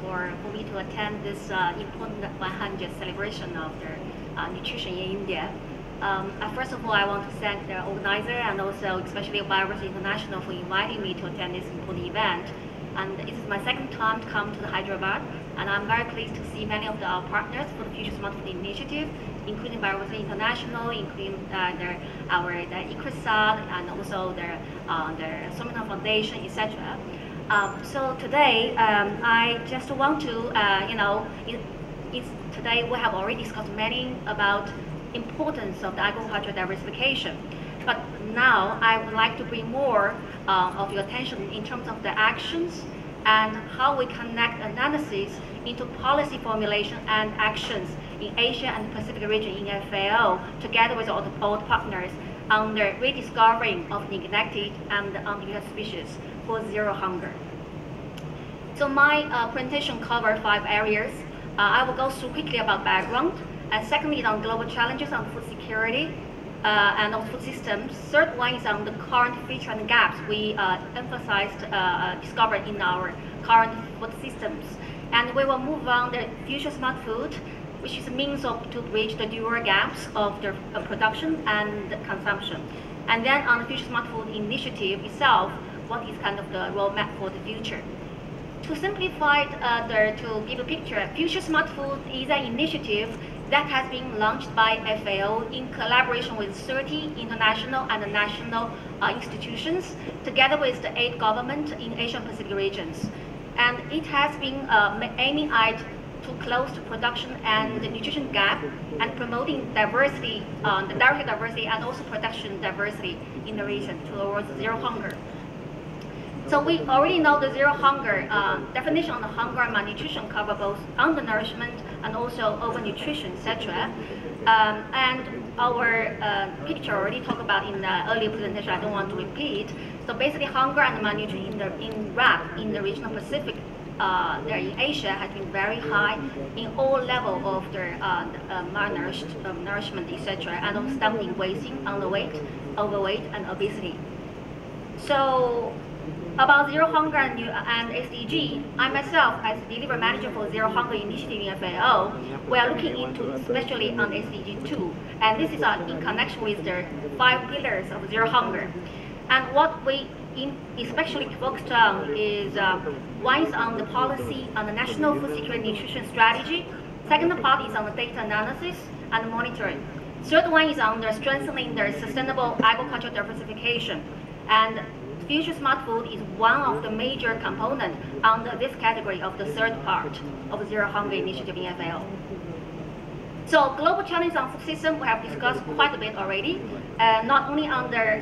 for me to attend this important 100th celebration of the nutrition in India. First of all, I want to thank the organizer and also especially FAORAB International for inviting me to attend this important event. And it is my second time to come to the Hyderabad, and I'm very pleased to see many of our partners for the Future Smart Food Initiative, including FAORAB International, including the ICRISAD, and also the Somina Foundation, etc. So today, I just want to, today we have already discussed many about importance of the agricultural diversification. But now I would like to bring more of your attention in terms of the actions and how we connect analysis into policy formulation and actions in Asia and Pacific region in FAO, together with all the partners on the rediscovering of neglected and underutilized species for zero hunger. So my presentation covers 5 areas. I will go through quickly about background, and secondly on global challenges on food security and on food systems. Third one is on the current feature and gaps we emphasized, discovered in our current food systems. And we will move on the future smart food, which is a means to bridge the dual gaps of the production and consumption. And then on the future smart food initiative itself, what is kind of the roadmap for the future. To simplify, to give a picture, Future Smart Food is an initiative that has been launched by FAO in collaboration with 30 international and national institutions, together with the 8 governments in Asian Pacific regions. And it has been aiming at to close the production and the nutrition gap and promoting diversity, the dietary diversity and also production diversity in the region towards zero hunger. So we already know the zero hunger definition on the hunger and malnutrition cover both undernourishment and also overnutrition, etc. And our picture already talked about in the earlier presentation. I don't want to repeat. So basically, hunger and malnutrition in RAP in the regional Pacific, there in Asia, has been very high in all levels of the malnourished, nourishment, etc. And also stunting, wasting, underweight, overweight, and obesity. So about zero hunger and SDG, I myself, as delivery manager for Zero Hunger Initiative in FAO, we are looking into especially on SDG 2, and this is in connection with the 5 pillars of zero hunger. And what we especially focused on is one is on the policy on the national food security nutrition strategy. Second part is on the data analysis and monitoring. Third one is on the strengthening the sustainable agricultural diversification. And Future Smart Food is one of the major components under this category of the third part of the Zero Hunger Initiative in FAO. So global challenges on food system we have discussed quite a bit already, not only under,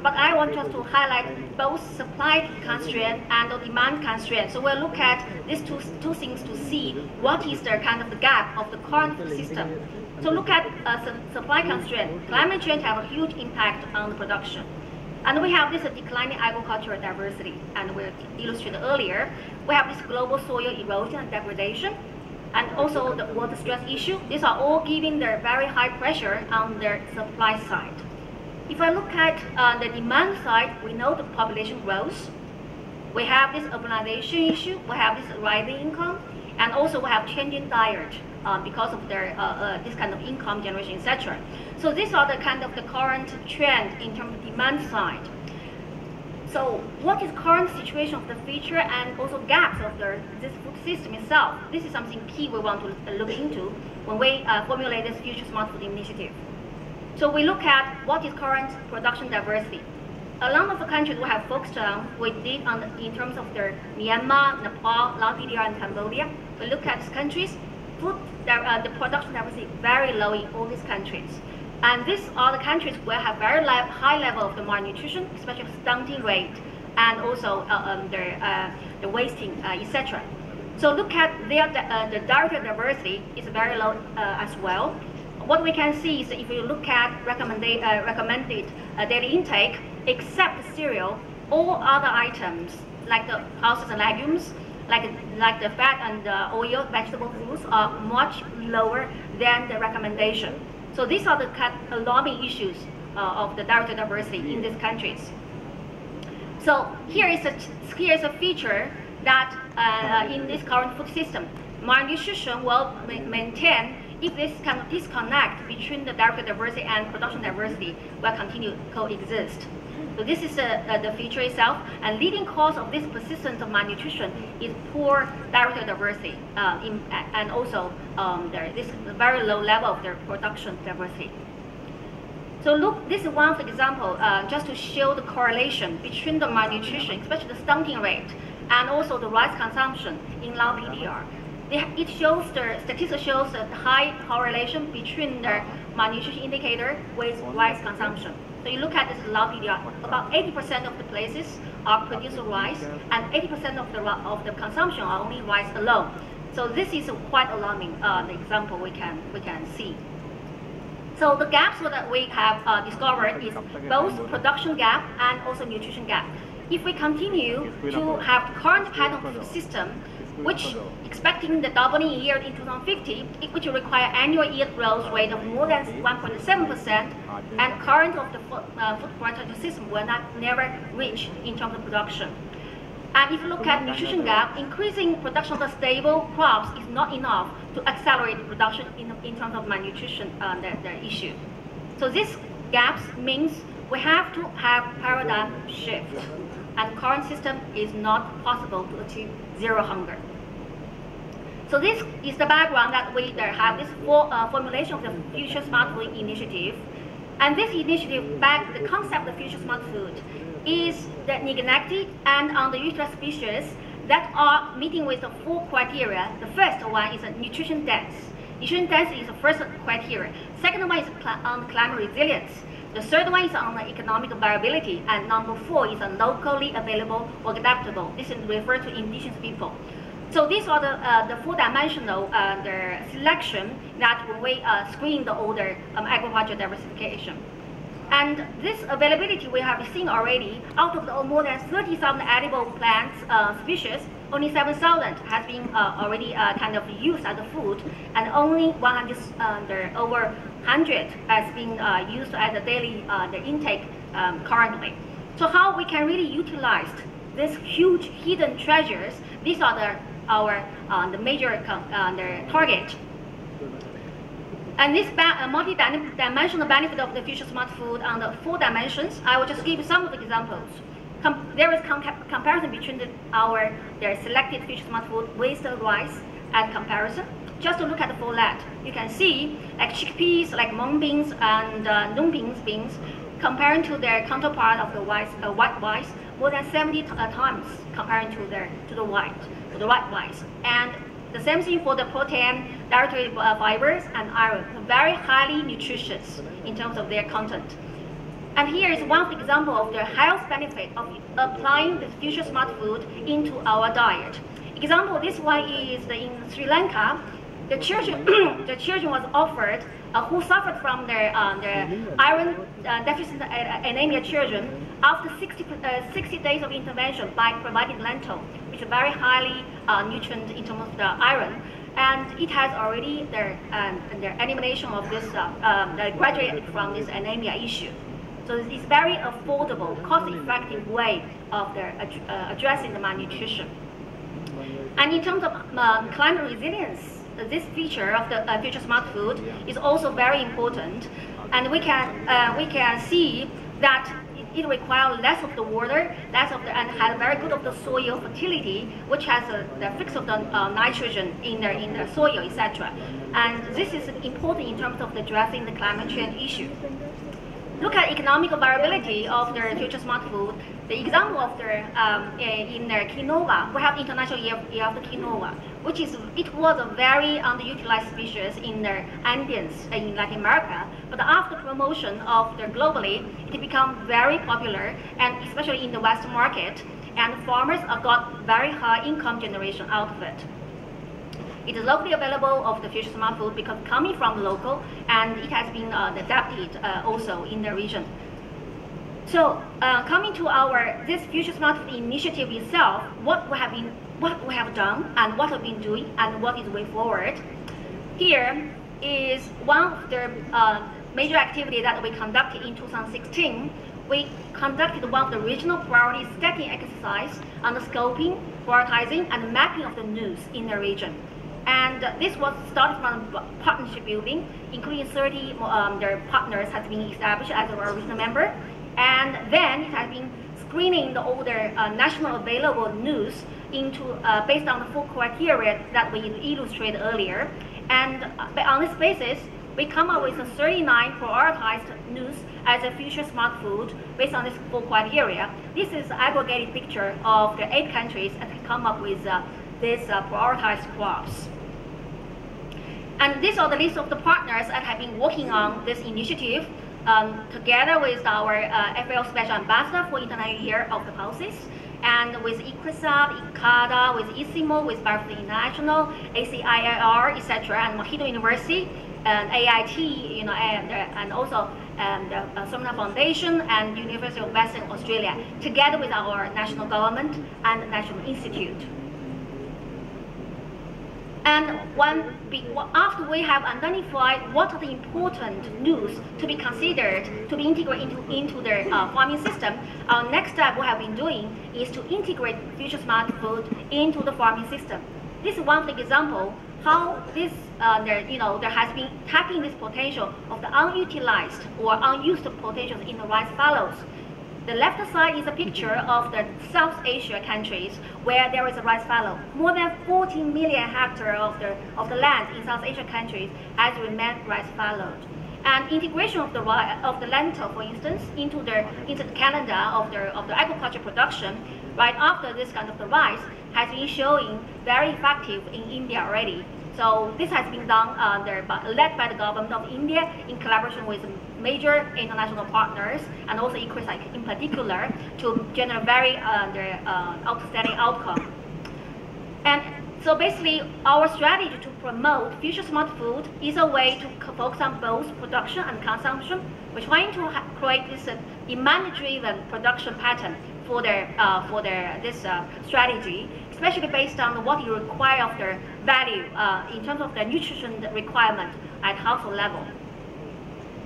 but I want just to highlight both supply constraint and the demand constraint. So we'll look at these two things to see what is the kind of the gap of the current food system. So look at supply constraint. Climate change have a huge impact on the production. And we have this declining agricultural diversity, and we illustrated earlier. We have this global soil erosion and degradation, and also the water stress issue. These are all giving the very high pressure on the supply side. If I look at the demand side, we know the population growth. We have this urbanization issue. We have this rising income, and also we have changing diet because of their this kind of income generation, etc. So these are the kind of the current trend in terms of demand side. So what is current situation of the feature and also gaps of this food system itself? This is something key we want to look into when we formulate this Future Smart Food Initiative. So we look at what is current production diversity. A lot of the countries we have focused on, we did in terms of the Myanmar, Nepal, Laos, and Cambodia. We look at these countries, the production diversity is very low in all these countries. And these are the countries where have very high level of the malnutrition, especially stunting rate, and also the wasting, etc. So look at the dietary diversity is very low as well. What we can see is that if you look at recommended daily intake, except cereal, all other items like the pulses and legumes, like the fat and oil vegetable foods are much lower than the recommendation. So these are the alarming issues of the dietary diversity in these countries. So here is a feature that in this current food system, malnutrition will maintain if this kind of disconnect between the dietary diversity and production diversity will continue to coexist. So this is the feature itself, and leading cause of this persistence of malnutrition is poor dietary diversity, and also this very low level of their production diversity. So look, this is one example just to show the correlation between the malnutrition, especially the stunting rate, and also the rice consumption in Lao PDR. It shows the statistics shows a high correlation between the malnutrition indicator with rice consumption. So you look at this Lao PDR, about 80% of the places are producing rice, and 80% of the consumption are only rice alone. So this is quite alarming. The example we can see. So the gaps that we have discovered is both production gap and also nutrition gap. If we continue to have the current pattern of the system, which expecting the doubling yield in 2050, which will require annual yield growth rate of more than 1.7%, and current of the food production system will never reach in terms of production. And if you look at nutrition gap, increasing production of stable crops is not enough to accelerate the production in terms of malnutrition, the issue. So these gaps means we have to have paradigm shift, and current system is not possible to achieve zero hunger. So this is the background that we have this formulation of the Future Smart Food Initiative. And this initiative, the concept of Future Smart Food, is the neglected and underutilized species that are meeting with the 4 criteria. The first one is a nutrition dense. Nutrition dense is the first criteria. Second one is on climate resilience. The third one is on the economic viability, and number 4 is a locally available or adaptable. This is referred to indigenous people. So these are the 4-dimensional the selection that when we screen the older agricultural diversification. And this availability we have seen already, out of the more than 30,000 edible plants species, only 7,000 has been already kind of used as a food, and only over 100 has been used as a daily the intake currently. So how we can really utilize these huge hidden treasures? These are the major the target. And this multi-dimensional benefit of the Future Smart Food on the 4 dimensions, I will just give you some of the examples. There is comparison between their selected Future Smart Food with the rice and comparison. Just to look at the folate, you can see like chickpeas, like mung beans and nung beans, comparing to their counterpart of the white rice, more than 70 times comparing to the white rice. And the same thing for the protein, dietary fibers, and iron, very highly nutritious in terms of their content. And here is one example of the health benefit of applying the Future Smart Food into our diet. Example, this one is in Sri Lanka. The children, was offered who suffered from their iron deficit anemia children after 60 days of intervention by providing lentil, which is very highly nutrient in terms of the iron, and it has already their elimination of this graduated from this anemia issue. So it's very affordable, cost-effective way of addressing the malnutrition. And in terms of climate resilience, this feature of the Future Smart Food is also very important, and we can see that it requires less of the water, and has very good of the soil fertility, which has the fix of the nitrogen in the soil, etc. And this is important in terms of addressing the climate change issue. Look at economic viability of the Future Smart Food. The example of in the quinoa, we have International Year of the Quinoa, which was a very underutilized species in the Andes in Latin America. But after promotion of globally, it became very popular, and especially in the Western market, and farmers got very high income generation out of it. It is locally available of the Future Smart Food because coming from local, and it has been adapted also in the region. So coming to this Future Smart Food initiative itself, what we have done, and what we've been doing, and what is the way forward. Here is one of the major activity that we conducted in 2016. we conducted one of the regional priority setting exercise on the scoping, prioritizing, and mapping of the news in the region. And this was started from partnership building, including 30 their partners has been established as our regional member. And then it has been screening the older national available news into based on the 4 criteria that we illustrated earlier. And on this basis, we come up with 39 prioritized news as a future smart food based on these 4 criteria. This is an aggregated picture of the 8 countries that come up with these prioritized crops. And these are the list of the partners that have been working on this initiative together with our FAO Special Ambassador for International Year of the Pulses, and with ICRISAT, ICADA, with ISIMO, with Biofood International, ACIIR, etc., and Mojito University, and AIT, you know, and also the Somna Foundation and University of Western Australia, together with our national government and national institute. And after we have identified what are the important news to be considered to be integrated into the farming system, our next step we have been doing is to integrate future smart food into the farming system. This is one example how this there has been tapping this potential of the unutilized or unused potentials in the rice fallows. The left side is a picture of the South Asia countries where there is a rice fallow. More than 40 million hectares of the land in South Asia countries has remained rice fallowed. And integration of the lentil, for instance, into the calendar of the agriculture production right after this kind of the rice has been showing very effective in India already. So this has been done led by the government of India in collaboration with major international partners and also ICRISAT in particular to generate very outstanding outcome. And so basically our strategy to promote future smart food is a way to focus on both production and consumption. We're trying to create this demand-driven production pattern for this strategy, especially based on what you require of the value in terms of the nutrition requirement at household level.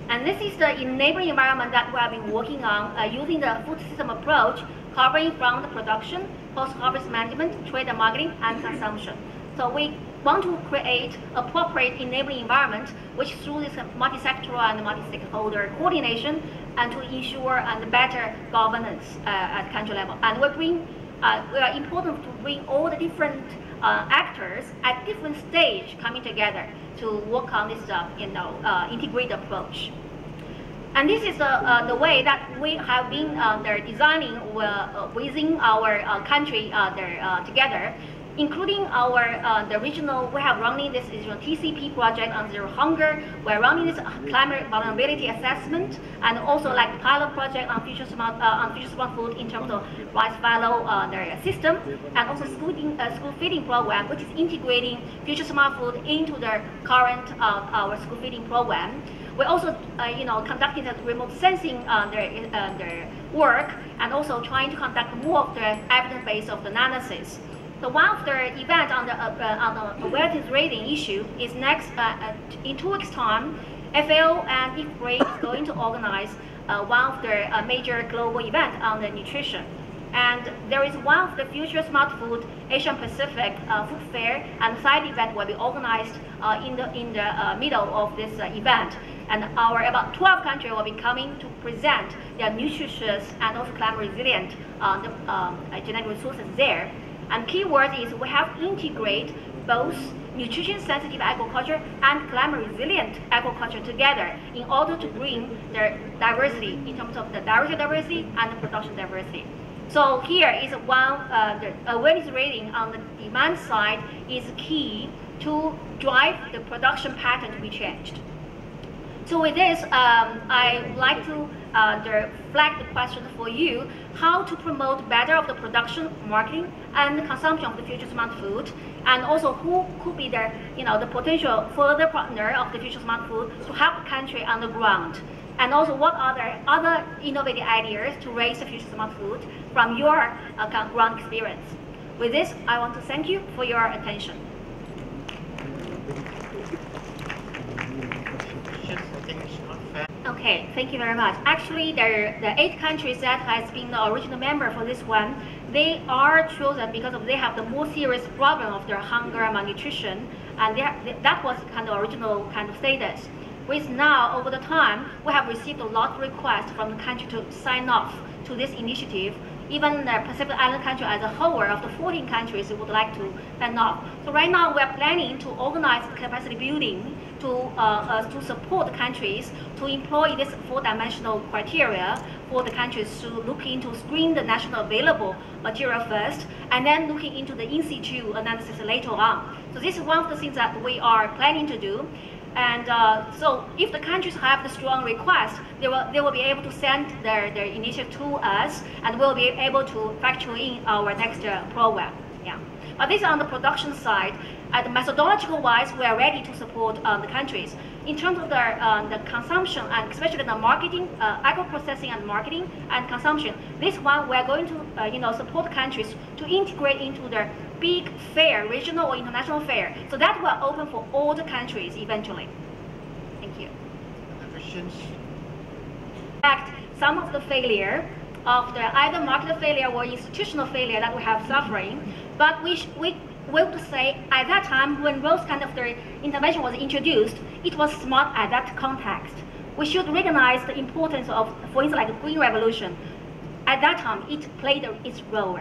And this is the enabling environment that we have been working on using the food system approach, covering from the production, post-harvest management, trade and marketing, and consumption. So we want to create appropriate enabling environment, which through this multi-sectoral and multi-stakeholder coordination, and to ensure better governance at country level. And we are important to bring all the different actors at different stage coming together to work on this integrated approach. And this is the way that we have been designing within our country together, including our the regional. We have running this TCP project on zero hunger. We're running this climate vulnerability assessment, and also like pilot project on future smart food in terms of rice fallow system, and also school feeding program, which is integrating future smart food into the current our school feeding program. We also conducting the remote sensing their work, and also trying to conduct more of the evidence base of the analysis. So one of the event on the awareness raising issue is next in 2 weeks' time. FAO and IFPRI is going to organize one of the major global event on the nutrition. And there is one of the future smart food Asian Pacific food fair and side event will be organized in the middle of this event. And about 12 countries will be coming to present their nutritious and also climate resilient genetic resources there. And keyword is we have to integrate both nutrition sensitive agriculture and climate resilient agriculture together in order to bring their diversity in terms of the diversity and the production diversity. So here is one the awareness rating on the demand side is key to drive the production pattern to be changed. So with this, I would like to flag the question for you: how to promote better of the production, marketing, and the consumption of the future smart food, and also who could be the potential further partner of the future smart food to help the country on the ground, and also what are the other innovative ideas to raise the future smart food from your ground experience. With this, I want to thank you for your attention. Okay, thank you very much. Actually, the 8 countries that has been the original member for this one, they are chosen because they have the more serious problem of their hunger and malnutrition, and that was kind of original kind of status. With now, over the time, we have received a lot of requests from the country to sign off to this initiative. Even the Pacific Island country as a whole, of the 14 countries would like to sign off. So right now we are planning to organize capacity building to support countries to employ this 4-dimensional criteria for the countries to look into screen the national available material first, and then looking into the in situ analysis later on. So this is one of the things that we are planning to do. And so if the countries have the strong request, they will be able to send their initiative to us, and we'll be able to factor in our next program. Yeah. But this is on the production side. At methodological wise, we are ready to support the countries. In terms of the consumption, and especially the marketing, agro-processing and marketing and consumption, this one we are going to support countries to integrate into their big fair, regional or international fair. So that will open for all the countries eventually. Thank you. Other questions? In fact, some of the failure of either market failure or institutional failure that we have suffering, but we will say at that time when those kind of the intervention was introduced, it was smart at that context. We should recognize the importance of, for instance, like the Green Revolution. At that time, it played its role.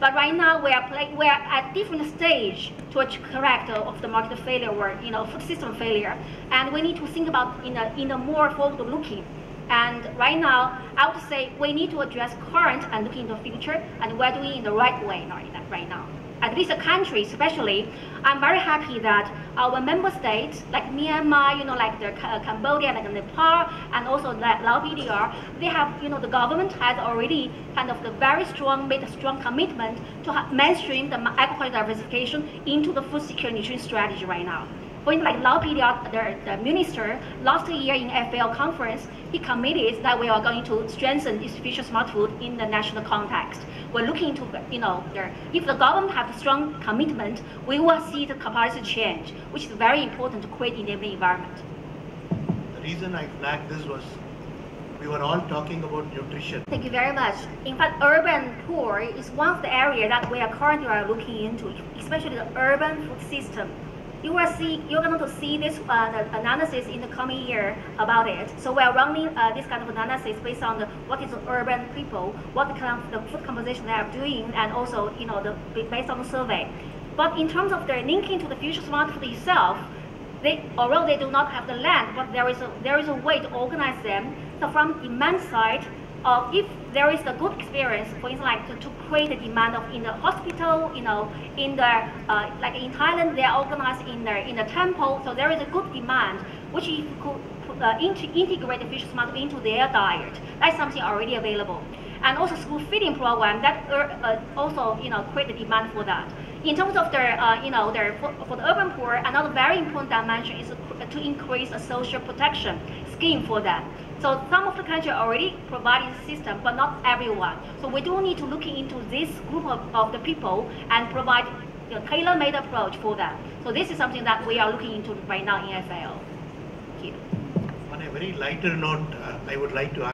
But right now, we are at different stage to correct of the market failure or food system failure, and we need to think about in a more forward-looking. And right now, I would say we need to address current and look into the future, and we're doing it in the right way right now. At least the country, especially, I'm very happy that our member states, like Myanmar, like the Cambodia, like Nepal, and also like Laos PDR, they have, the government has already kind of made a strong commitment to mainstream the agricultural diversification into the food security nutrition strategy right now. For instance, like Laos PDR, the minister, last year in FAO conference, he committed that we are going to strengthen this future smart food in the national context. We're looking to, if the government has a strong commitment, we will see the policy change, which is very important to create enabling environment. The reason I flagged this was we were all talking about nutrition. Thank you very much. In fact, urban poor is one of the areas that we are currently looking into, especially the urban food system. You're going to see this the analysis in the coming year about it. So we are running this kind of analysis based on what is the urban people, what the kind of the food composition they are doing, and also based on the survey. But in terms of their linking to the future smart food itself, although they do not have the land, but there is a way to organize them. So from demand side, if there is a good experience, for instance, like to create a demand in the hospital, in the like in Thailand, they are organized in the temple, so there is a good demand, which if you could integrate the future smart into their diet, that's something already available. And also school feeding program that also create the demand for that. In terms of for the urban poor, another very important dimension is to increase a social protection scheme for them. So some of the countries already provide this system, but not everyone. So we do need to look into this group of the people and provide tailor-made approach for them. So this is something that we are looking into right now in FAO. Thank you. On a very lighter note, I would like to